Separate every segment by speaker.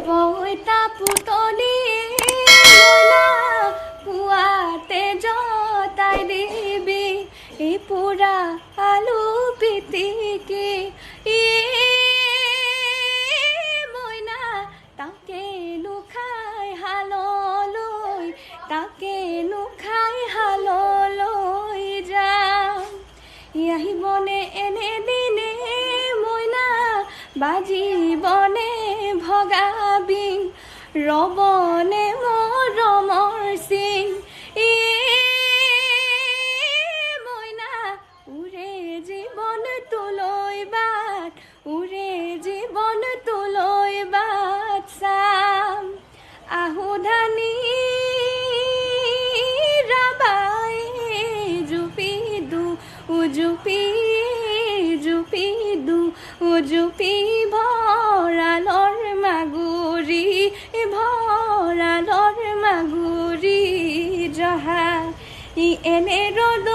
Speaker 1: পইতা পুতলি মইনা পুৱাতে জতাই দিবি এই পোৰা আলু পিটিকি মইনা তাকেনো খাই হাললৈ তাকেনো খাই হাললৈ যাম আহিবনে এনে দিনে মইনা বাজিবনে ভগাবি ৰবনে মৰমৰ চিন মইনা উৰে জীৱন তোলৈ বাট উৰে জীৱন তোলৈ বাট চাম আহুধানী ৰাবাই জুপি দু উজুপি জুপি দু উজুপি ভৰালৰ মাগুৰি ভৰালৰ মাগুৰি জহা এনে ৰ'দত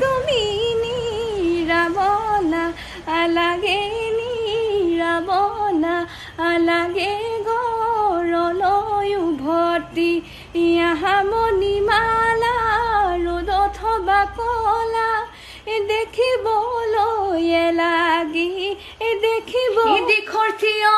Speaker 1: তুমি নিৰাবনা আলাগে নিৰাবনা আলাগে ঘৰলৈ উভতি মণিমালা ৰ'দত হবা কলা দেখিবলৈ লাগি দেখিব দিশৰ থিয়